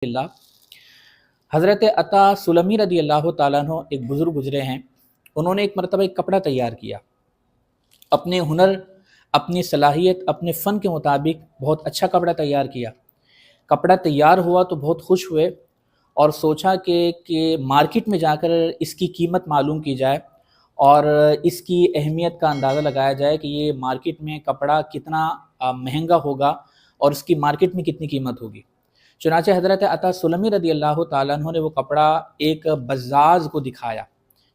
اللہ حضرت عطا سلمی رضی اللہ تعالیٰ عنہ ایک بزرگ گزرے ہیں۔ انہوں نے ایک مرتبہ ایک کپڑا تیار کیا، اپنے ہنر، اپنی صلاحیت، اپنے فن کے مطابق بہت اچھا کپڑا تیار کیا۔ کپڑا تیار ہوا تو بہت خوش ہوئے اور سوچا کہ مارکیٹ میں جا کر اس کی قیمت معلوم کی جائے اور اس کی اہمیت کا اندازہ لگایا جائے کہ یہ مارکیٹ میں کپڑا کتنا مہنگا ہوگا اور اس کی مارکیٹ میں کتنی قیمت ہوگی۔ چنانچہ حضرت عطا سلمی رضی اللہ تعالیٰ عنہ نے وہ کپڑا ایک بزاز کو دکھایا،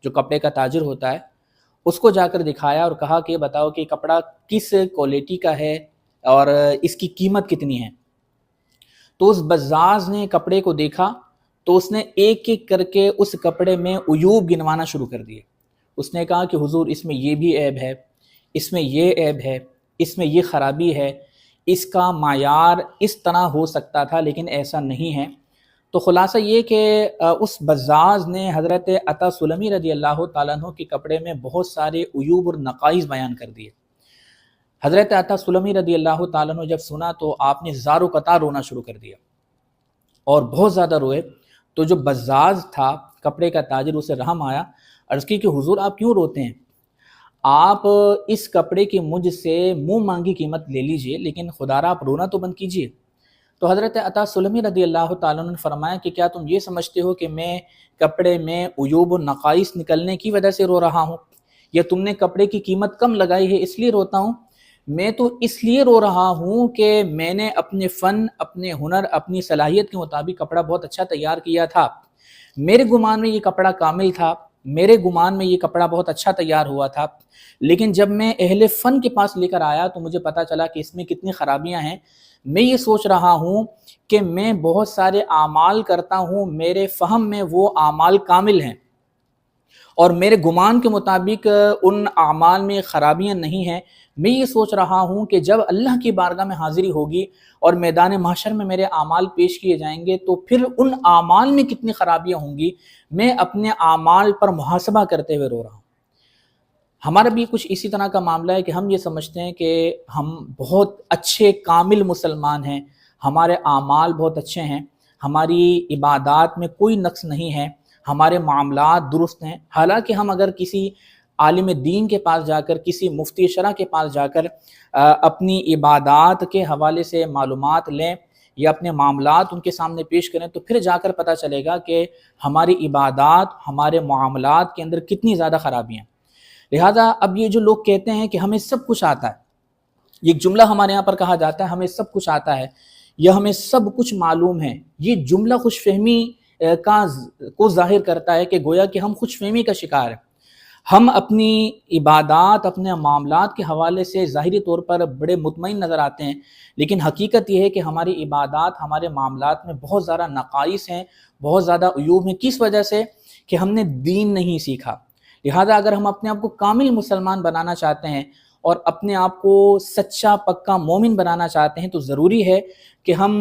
جو کپڑے کا تاجر ہوتا ہے، اس کو جا کر دکھایا اور کہا کہ بتاؤ کہ کپڑا کس کوالٹی کا ہے اور اس کی قیمت کتنی ہے۔ تو اس بزاز نے کپڑے کو دیکھا تو اس نے ایک ایک کر کے اس کپڑے میں عیوب گنوانا شروع کر دیے۔ اس نے کہا کہ حضور اس میں یہ بھی عیب ہے، اس میں یہ عیب ہے، اس میں یہ خرابی ہے، اس کا معیار اس طرح ہو سکتا تھا لیکن ایسا نہیں ہے۔ تو خلاصہ یہ کہ اس بزاز نے حضرت عطا سلمی رضی اللہ تعالیٰ عنہ کے کپڑے میں بہت سارے عیوب اور نقائص بیان کر دیے۔ حضرت عطا سلمی رضی اللہ تعالیٰ عنہ جب سنا تو آپ نے زار و قطار رونا شروع کر دیا اور بہت زیادہ روئے۔ تو جو بزاز تھا، کپڑے کا تاجر، اسے رحم آیا، عرض کی کہ حضور آپ کیوں روتے ہیں؟ آپ اس کپڑے کی مجھ سے منہ مانگی قیمت لے لیجئے، لیکن خدا را آپ رونا تو بند کیجئے۔ تو حضرت عطا سلمی رضی اللہ تعالیٰ عنہ نے فرمایا کہ کیا تم یہ سمجھتے ہو کہ میں کپڑے میں عیوب و نقائص نکلنے کی وجہ سے رو رہا ہوں، یا تم نے کپڑے کی قیمت کم لگائی ہے اس لیے روتا ہوں؟ میں تو اس لیے رو رہا ہوں کہ میں نے اپنے فن، اپنے ہنر، اپنی صلاحیت کے مطابق کپڑا بہت اچھا تیار کیا تھا۔ میرے گمان میں یہ کپڑا کامل تھا، میرے گمان میں یہ کپڑا بہت اچھا تیار ہوا تھا، لیکن جب میں اہل فن کے پاس لے کر آیا تو مجھے پتا چلا کہ اس میں کتنی خرابیاں ہیں۔ میں یہ سوچ رہا ہوں کہ میں بہت سارے اعمال کرتا ہوں، میرے فہم میں وہ اعمال کامل ہیں اور میرے گمان کے مطابق ان اعمال میں خرابیاں نہیں ہیں۔ میں یہ سوچ رہا ہوں کہ جب اللہ کی بارگاہ میں حاضری ہوگی اور میدان محشر میں میرے اعمال پیش کیے جائیں گے تو پھر ان اعمال میں کتنی خرابیاں ہوں گی۔ میں اپنے اعمال پر محاسبہ کرتے ہوئے رو رہا ہوں۔ ہمارا بھی کچھ اسی طرح کا معاملہ ہے کہ ہم یہ سمجھتے ہیں کہ ہم بہت اچھے کامل مسلمان ہیں، ہمارے اعمال بہت اچھے ہیں، ہماری عبادات میں کوئی نقص نہیں ہے، ہمارے معاملات درست ہیں۔ حالانکہ ہم اگر کسی عالم دین کے پاس جا کر، کسی مفتی شرع کے پاس جا کر اپنی عبادات کے حوالے سے معلومات لیں یا اپنے معاملات ان کے سامنے پیش کریں تو پھر جا کر پتہ چلے گا کہ ہماری عبادات، ہمارے معاملات کے اندر کتنی زیادہ خرابیاں ہیں۔ لہٰذا اب یہ جو لوگ کہتے ہیں کہ ہمیں سب کچھ آتا ہے، یہ ایک جملہ ہمارے یہاں پر کہا جاتا ہے ہمیں سب کچھ آتا ہے یا ہمیں سب کچھ معلوم ہے، یہ جملہ خوش فہمی کو ظاہر کرتا ہے کہ گویا کہ ہم خوش فہمی کا شکار ہیں۔ ہم اپنی عبادات، اپنے معاملات کے حوالے سے ظاہری طور پر بڑے مطمئن نظر آتے ہیں، لیکن حقیقت یہ ہے کہ ہماری عبادات، ہمارے معاملات میں بہت زیادہ نقائص ہیں، بہت زیادہ عیوب ہیں۔ کس وجہ سے؟ کہ ہم نے دین نہیں سیکھا۔ لہٰذا اگر ہم اپنے آپ کو کامل مسلمان بنانا چاہتے ہیں اور اپنے آپ کو سچا پکا مومن بنانا چاہتے ہیں تو ضروری ہے کہ ہم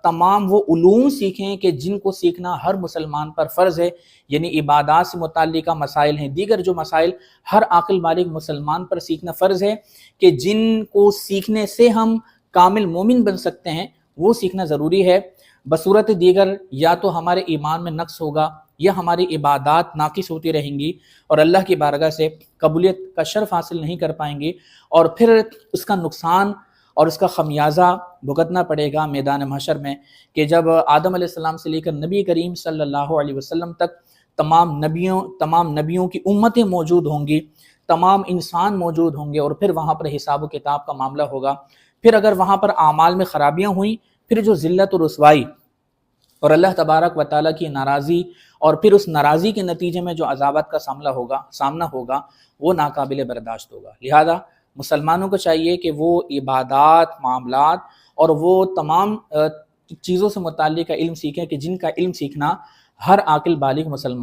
تمام وہ علوم سیکھیں کہ جن کو سیکھنا ہر مسلمان پر فرض ہے، یعنی عبادات سے متعلقہ مسائل ہیں، دیگر جو مسائل ہر عاقل بالغ مسلمان پر سیکھنا فرض ہے کہ جن کو سیکھنے سے ہم کامل مومن بن سکتے ہیں، وہ سیکھنا ضروری ہے۔ بصورت دیگر یا تو ہمارے ایمان میں نقص ہوگا یا ہماری عبادات ناقص ہوتی رہیں گی اور اللہ کی بارگاہ سے قبولیت کا شرف حاصل نہیں کر پائیں گی، اور پھر اس کا نقصان اور اس کا خمیازہ بھگتنا پڑے گا میدان محشر میں، کہ جب آدم علیہ السلام سے لے کر نبی کریم صلی اللہ علیہ وسلم تک تمام نبیوں کی امتیں موجود ہوں گی، تمام انسان موجود ہوں گے، اور پھر وہاں پر حساب و کتاب کا معاملہ ہوگا۔ پھر اگر وہاں پر اعمال میں خرابیاں ہوئیں، پھر جو ذلت و رسوائی اور اللہ تبارک و تعالیٰ کی ناراضی اور پھر اس ناراضی کے نتیجے میں جو عذابات کا سامنا ہوگا وہ ناقابل برداشت ہوگا۔ لہذا مسلمانوں کو چاہیے کہ وہ عبادات، معاملات اور وہ تمام چیزوں سے متعلق علم سیکھیں کہ جن کا علم سیکھنا ہر عاقل بالغ مسلمان